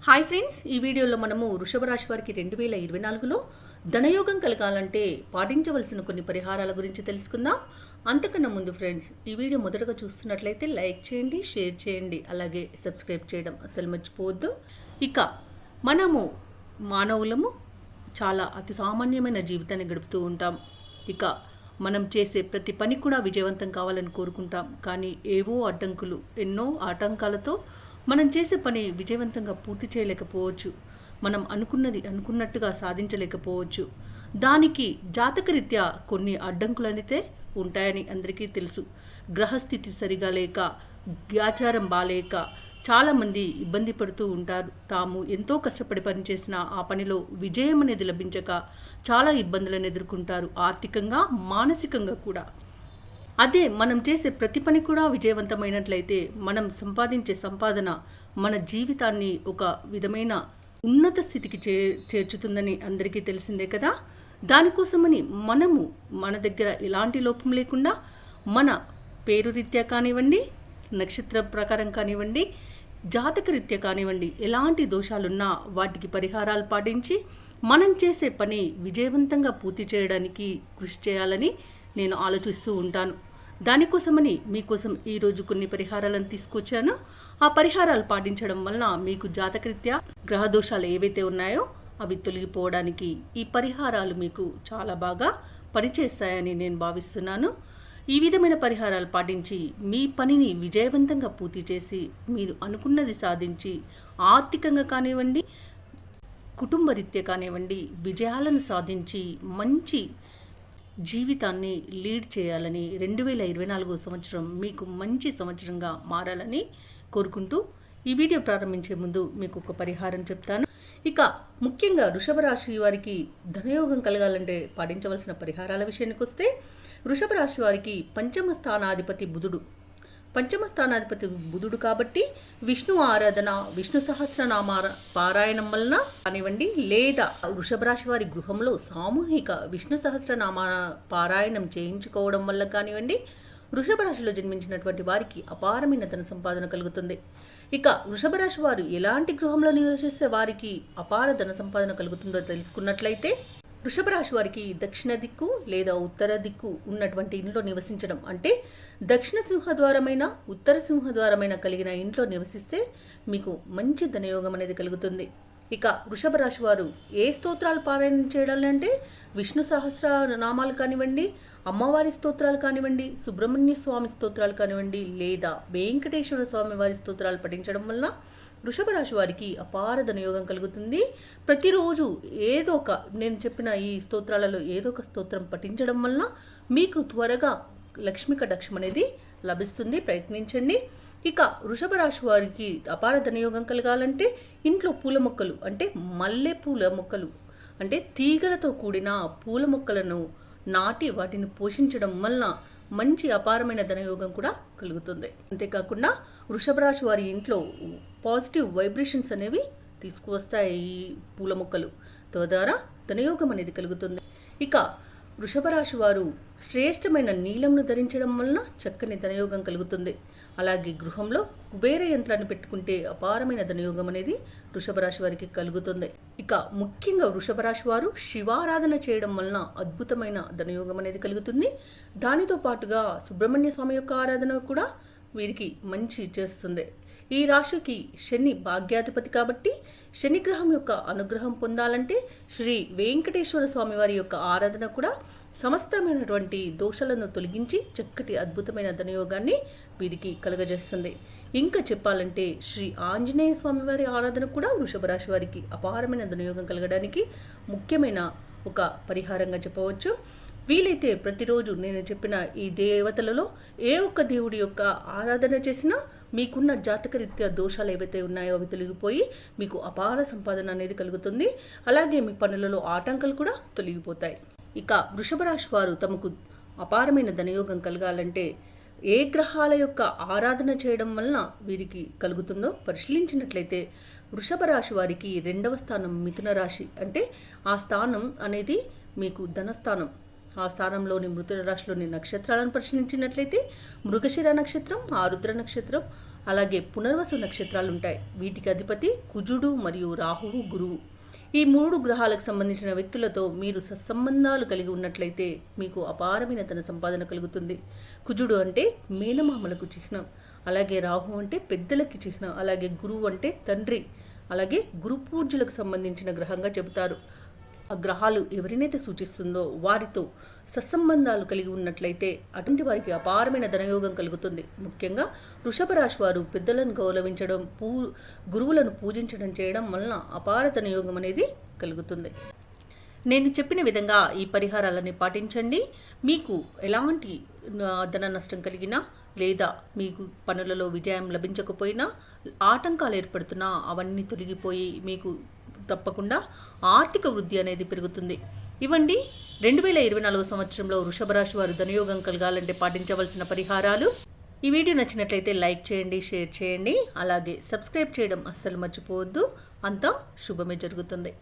Hi friends, ఈ వీడియోలో మనము వృషభ రాశి వారికి 2024లో ధనయోగం కలగాలంటే పాటించవలసిన కొన్ని పరిహారాల గురించి తెలుసుకుందాం. అంతకన్నా ముందు ఫ్రెండ్స్, ఈ వీడియో మొదటగా చూస్తున్నట్లయితే లైక్ చేయండి, షేర్ చేయండి, అలాగే సబ్స్క్రైబ్ చేయడం అసలు మర్చిపోవద్దు. ఇక మనము మానవులము చాలా అతి సామాన్యమైన జీవితాన్ని గడుపుతూ ఉంటాం. ఇక మనం చేసే ప్రతి పని కూడా విజయవంతం కావాలని కోరుకుంటాం. కానీ ఏవో అడ్డంకులు, ఎన్నో ఆటంకాలతో మనం చేసే పని విజయవంతంగా పూర్తి చేయలేకపోవచ్చు. మనం అనుకున్నట్టుగా సాధించలేకపోవచ్చు. దానికి జాతకరీత్యా కొన్ని అడ్డంకులనైతే ఉంటాయని అందరికీ తెలుసు. గ్రహస్థితి సరిగా లేక, ఆచారం బాలేక చాలామంది ఇబ్బంది పడుతూ ఉంటారు. తాము ఎంతో కష్టపడి పనిచేసిన ఆ పనిలో విజయం అనేది లభించక చాలా ఇబ్బందులను ఎదుర్కొంటారు, ఆర్థికంగా మానసికంగా కూడా. అదే మనం చేసే ప్రతి పని కూడా విజయవంతమైనట్లయితే మనం సంపాదించే సంపాదన మన జీవితాన్ని ఒక విధమైన ఉన్నత స్థితికి చేర్చుతుందని అందరికీ తెలిసిందే కదా. దానికోసమని మనము మన దగ్గర ఎలాంటి లోపం లేకుండా మన పేరు రీత్యా కానివ్వండి, నక్షత్ర ప్రకారం కానివ్వండి, జాతక రీత్యా కానివ్వండి, ఎలాంటి దోషాలున్నా వాటికి పరిహారాలు పాటించి మనం చేసే పని విజయవంతంగా పూర్తి చేయడానికి కృషి చేయాలని నేను ఆలోచిస్తూ ఉంటాను. దానికోసమని మీకోసం ఈరోజు కొన్ని పరిహారాలను తీసుకొచ్చాను. ఆ పరిహారాలు పాటించడం వలన మీకు జాతకరీత్యా గ్రహ దోషాలు ఏవైతే ఉన్నాయో అవి తొలగిపోవడానికి ఈ పరిహారాలు మీకు చాలా బాగా పనిచేస్తాయని నేను భావిస్తున్నాను. ఈ విధమైన పరిహారాలు పాటించి మీ పనిని విజయవంతంగా పూర్తి చేసి మీరు అనుకున్నది సాధించి ఆర్థికంగా కానివ్వండి, కుటుంబ రీత్యా కానివ్వండి, విజయాలను సాధించి మంచి జీవితాన్ని లీడ్ చేయాలని 2024 సంవత్సరం మీకు మంచి సంవత్సరంగా మారాలని కోరుకుంటూ ఈ వీడియో ప్రారంభించే ముందు మీకు ఒక పరిహారం చెప్తాను. ఇక ముఖ్యంగా వృషభ రాశి వారికి ధనయోగం కలగాలంటే పాటించవలసిన పరిహారాల విషయానికి వస్తే, వృషభ రాశి వారికి పంచమ స్థానాధిపతి బుధుడు కాబట్టి విష్ణు ఆరాధన, విష్ణు సహస్రనామ పారాయణం వలన కానివ్వండి, లేదా వృషభ రాశి వారి గృహంలో సామూహిక విష్ణు సహస్రనామ పారాయణం చేయించుకోవడం వల్ల కానివ్వండి, వృషభ రాశిలో జన్మించినటువంటి వారికి అపారమైన ధన సంపాదన కలుగుతుంది. ఇక వృషభ రాశి వారు ఎలాంటి గృహంలో నివసిస్తే వారికి అపార ధన సంపాదన కలుగుతుందో తెలుసుకున్నట్లయితే, వృషభ రాశి వారికి దక్షిణ దిక్కు లేదా ఉత్తర దిక్కు ఉన్నటువంటి ఇంట్లో నివసించడం, అంటే దక్షిణ సింహద్వారమైన, ఉత్తర సింహద్వారమైన కలిగిన ఇంట్లో నివసిస్తే మీకు మంచి ధనయోగం అనేది కలుగుతుంది. ఇక వృషభ రాశి వారు ఏ స్తోత్రాలు పారాయణం చేయాలంటే, విష్ణు సహస్ర నామాలు కానివ్వండి, అమ్మవారి స్తోత్రాలు కానివ్వండి, సుబ్రహ్మణ్య స్వామి స్తోత్రాలు కానివ్వండి, లేదా వెంకటేశ్వర స్వామి వారి స్తోత్రాలు పఠించడం వలన వృషభ రాశి వారికి అపార ధనయోగం కలుగుతుంది. ప్రతిరోజు ఏదో ఒక, నేను చెప్పిన ఈ స్తోత్రాలలో ఏదో ఒక స్తోత్రం పఠించడం వలన మీకు త్వరగా లక్ష్మీ కటాక్షం అనేది లభిస్తుంది. ప్రయత్నించండి. ఇక వృషభ రాశి వారికి అపార ధనయోగం కలగాలంటే ఇంట్లో పూల మొక్కలు, అంటే మల్లె పూల మొక్కలు, అంటే తీగలతో కూడిన పూల మొక్కలను నాటి వాటిని పోషించడం వలన మంచి అపారమైన ధనయోగం కూడా కలుగుతుంది. అంతేకాకుండా వృషభ రాశి వారి ఇంట్లో పాజిటివ్ వైబ్రేషన్స్ అనేవి తీసుకువస్తాయి ఈ పూల మొక్కలు. తద్వారా ధనయోగం అనేది కలుగుతుంది. ఇక వృషభ రాశి వారు శ్రేష్టమైన నీలంను ధరించడం వలన చక్కని ధనయోగం కలుగుతుంది. అలాగే గృహంలో కుబేర యంత్రాన్ని పెట్టుకుంటే అపారమైన ధనయోగం అనేది వృషభ రాశి వారికి కలుగుతుంది. ఇక ముఖ్యంగా వృషభ రాశి వారు శివారాధన చేయడం వలన అద్భుతమైన ధనయోగం అనేది కలుగుతుంది. దానితో పాటుగా సుబ్రహ్మణ్య స్వామి యొక్క ఆరాధన కూడా వీరికి మంచి చేస్తుంది. ఈ రాశికి శని భాగ్యాధిపతి కాబట్టి శని గ్రహం యొక్క అనుగ్రహం పొందాలంటే శ్రీ వెంకటేశ్వర స్వామి వారి యొక్క ఆరాధన కూడా సమస్తమైనటువంటి దోషాలను తొలగించి చక్కటి అద్భుతమైన ధనయోగాన్ని వీరికి కలుగజేస్తుంది. ఇంకా చెప్పాలంటే శ్రీ ఆంజనేయ స్వామి వారి ఆరాధన కూడా వృషభ రాశి వారికి అపారమైన ధనయోగం కలగడానికి ముఖ్యమైన ఒక పరిహారంగా చెప్పవచ్చు. వీలైతే ప్రతిరోజు నేను చెప్పిన ఈ దేవతలలో ఏ ఒక్క దేవుడి యొక్క ఆరాధన చేసినా మీకున్న జాతకరీత్యా దోషాలు ఏవైతే ఉన్నాయో అవి తొలగిపోయి మీకు అపార సంపాదన అనేది కలుగుతుంది. అలాగే మీ పనులలో ఆటంకాలు కూడా తొలగిపోతాయి. ఇక వృషభ రాశి వారు తమకు అపారమైన ధనయోగం కలగాలంటే ఏ గ్రహాల యొక్క ఆరాధన చేయడం వలన వీరికి కలుగుతుందో పరిశీలించినట్లయితే, వృషభ రాశి వారికి 2వ స్థానం మిథున రాశి, అంటే ఆ స్థానం అనేది మీకు ధనస్థానం. ఆ స్థానంలోని మృతుల రాశిలోని నక్షత్రాలను పరిశీలించినట్లయితే మృగశిర నక్షత్రం, ఆరుద్ర నక్షత్రం, అలాగే పునర్వసు నక్షత్రాలు ఉంటాయి. వీటికి అధిపతి కుజుడు మరియు రాహువు, గురువు. ఈ 3 గ్రహాలకు సంబంధించిన వ్యక్తులతో మీరు సత్సంబంధాలు కలిగి ఉన్నట్లయితే మీకు అపారమైన ధన సంపాదన కలుగుతుంది. కుజుడు అంటే మేనమామలకు చిహ్నం, అలాగే రాహు అంటే పెద్దలకి చిహ్నం, అలాగే గురువు అంటే తండ్రి, అలాగే గురు పూజలకు సంబంధించిన గ్రహంగా చెబుతారు. ఆ గ్రహాలు ఎవరినైతే సూచిస్తుందో వారితో సత్సంబంధాలు కలిగి ఉన్నట్లయితే అటువంటి వారికి అపారమైన ధనయోగం కలుగుతుంది. ముఖ్యంగా వృషభ రాశి వారు పెద్దలను గౌరవించడం, గురువులను పూజించడం చేయడం వలన అపార ధనయోగం అనేది కలుగుతుంది. నేను చెప్పిన విధంగా ఈ పరిహారాలని పాటించండి. మీకు ఎలాంటి ధన నష్టం కలిగినా లేదా మీకు పనులలో విజయం లభించకపోయినా, ఆటంకాలు ఏర్పడుతున్నా అవన్నీ తొలగిపోయి మీకు తప్పకుండా ఆర్థిక వృద్ధి అనేది పెరుగుతుంది. ఇవ్వండి 2024 సంవత్సరంలో వృషభ రాశి వారు ధనయోగం కలగాలంటే పాటించవలసిన పరిహారాలు. ఈ వీడియో నచ్చినట్లయితే లైక్ చేయండి, షేర్ చేయండి, అలాగే సబ్స్క్రైబ్ చేయడం అస్సలు మర్చిపోవద్దు. అంతా శుభమే జరుగుతుంది.